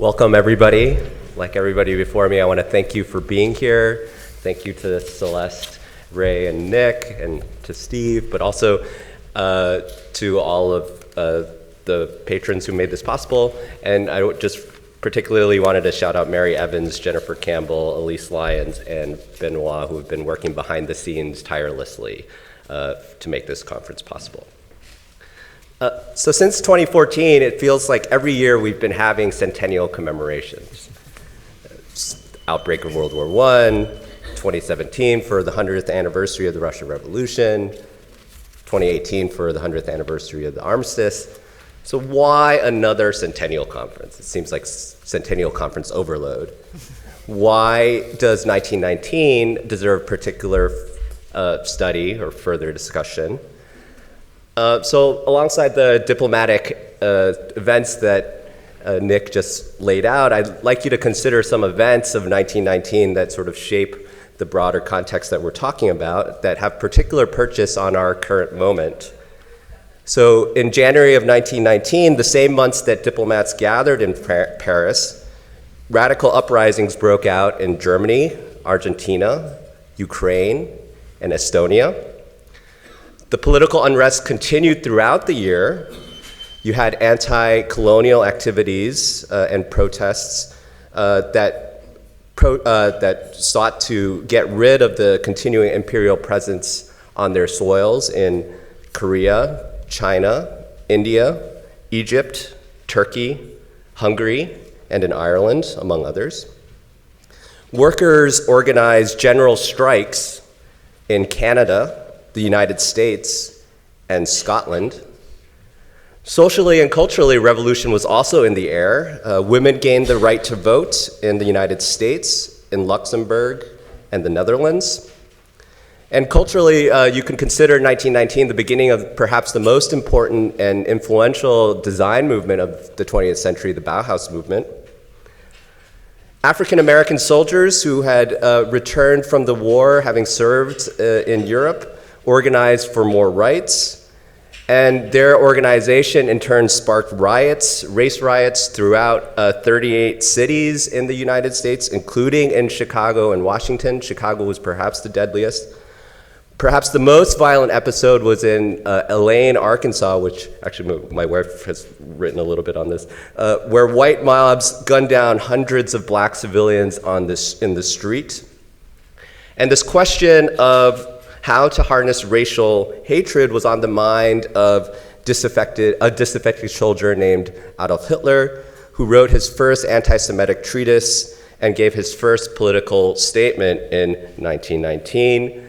Welcome, everybody. Like everybody before me, I want to thank you for being here. Thank you to Celeste, Ray, and Nick, and to Steve, but also to all of the patrons who made this possible. And I just particularly wanted to shout out Mary Evans, Jennifer Campbell, Elise Lyons, and Benoit, who have been working behind the scenes tirelessly to make this conference possible. So since 2014, it feels like every year we've been having centennial commemorations. Outbreak of World War I, 2017 for the 100th anniversary of the Russian Revolution, 2018 for the 100th anniversary of the armistice. So why another centennial conference? It seems like centennial conference overload. Why does 1919 deserve particular study or further discussion? So alongside the diplomatic events that Nick just laid out, I'd like you to consider some events of 1919 that sort of shape the broader context that we're talking about that have particular purchase on our current moment. So in January of 1919, the same months that diplomats gathered in Paris, radical uprisings broke out in Germany, Argentina, Ukraine, and Estonia. The political unrest continued throughout the year. You had anti-colonial activities and protests that sought to get rid of the continuing imperial presence on their soils in Korea, China, India, Egypt, Turkey, Hungary, and in Ireland, among others. Workers organized general strikes in Canada, the United States, and Scotland. Socially and culturally, revolution was also in the air. Women gained the right to vote in the United States, in Luxembourg, and the Netherlands. And culturally, you can consider 1919 the beginning of perhaps the most important and influential design movement of the 20th century, the Bauhaus Movement. African American soldiers who had returned from the war, having served in Europe, organized for more rights, and their organization in turn sparked riots, race riots throughout 38 cities in the United States, including in Chicago and Washington. Chicago was perhaps the deadliest. Perhaps the most violent episode was in Elaine, Arkansas, which actually my wife has written a little bit on this, where white mobs gunned down hundreds of black civilians in the street. And this question of how to harness racial hatred was on the mind of a disaffected soldier named Adolf Hitler, who wrote his first anti-Semitic treatise and gave his first political statement in 1919.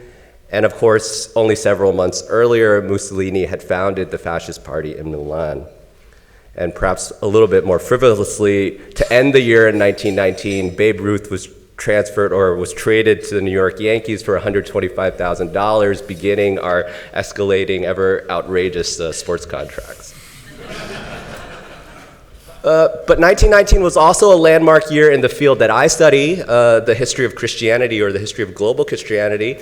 And of course, only several months earlier, Mussolini had founded the Fascist Party in Milan. And perhaps a little bit more frivolously, to end the year in 1919, Babe Ruth was transferred or was traded to the New York Yankees for $125,000, beginning our escalating, ever outrageous sports contracts. But 1919 was also a landmark year in the field that I study, the history of Christianity or the history of global Christianity.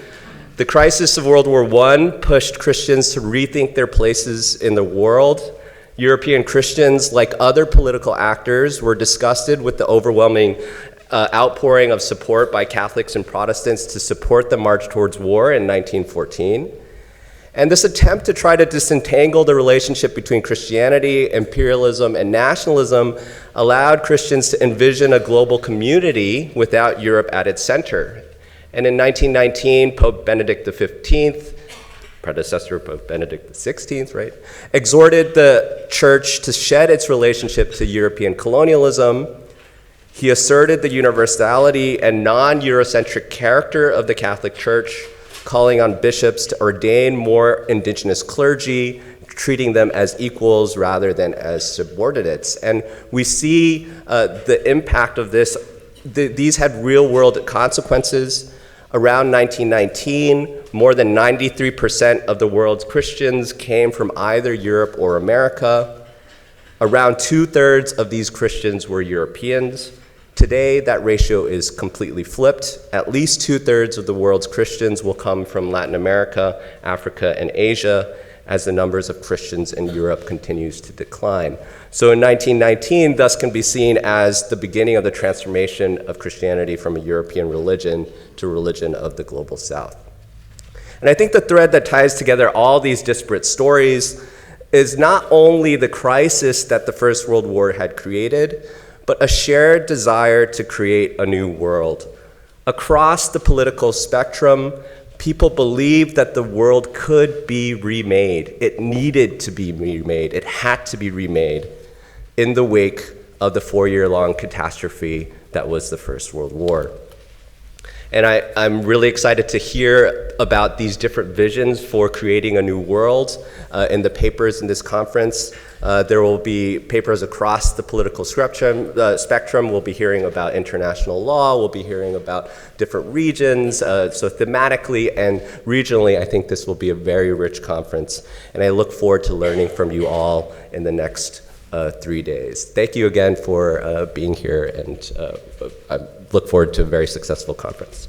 The crisis of World War I pushed Christians to rethink their places in the world. European Christians, like other political actors, were disgusted with the overwhelming outpouring of support by Catholics and Protestants to support the march towards war in 1914. And this attempt to try to disentangle the relationship between Christianity, imperialism, and nationalism allowed Christians to envision a global community without Europe at its center. And in 1919, Pope Benedict XV, predecessor of Pope Benedict XVI, right, exhorted the church to shed its relationship to European colonialism. He asserted the universality and non-Eurocentric character of the Catholic Church, calling on bishops to ordain more indigenous clergy, treating them as equals rather than as subordinates. And we see the impact of this. These had real-world consequences. Around 1919, more than 93% of the world's Christians came from either Europe or America. Around 2/3 of these Christians were Europeans. Today, that ratio is completely flipped. At least 2/3 of the world's Christians will come from Latin America, Africa, and Asia, as the numbers of Christians in Europe continues to decline. So in 1919, thus can be seen as the beginning of the transformation of Christianity from a European religion to a religion of the global South. And I think the thread that ties together all these disparate stories is not only the crisis that the First World War had created, but a shared desire to create a new world. Across the political spectrum, people believed that the world could be remade. It needed to be remade. It had to be remade in the wake of the 4-year-long catastrophe that was the First World War. And I'm really excited to hear about these different visions for creating a new world in the papers in this conference. There will be papers across the political spectrum. We'll be hearing about international law. We'll be hearing about different regions. So thematically and regionally, I think this will be a very rich conference. And I look forward to learning from you all in the next 3 days. Thank you again for being here, and I look forward to a very successful conference.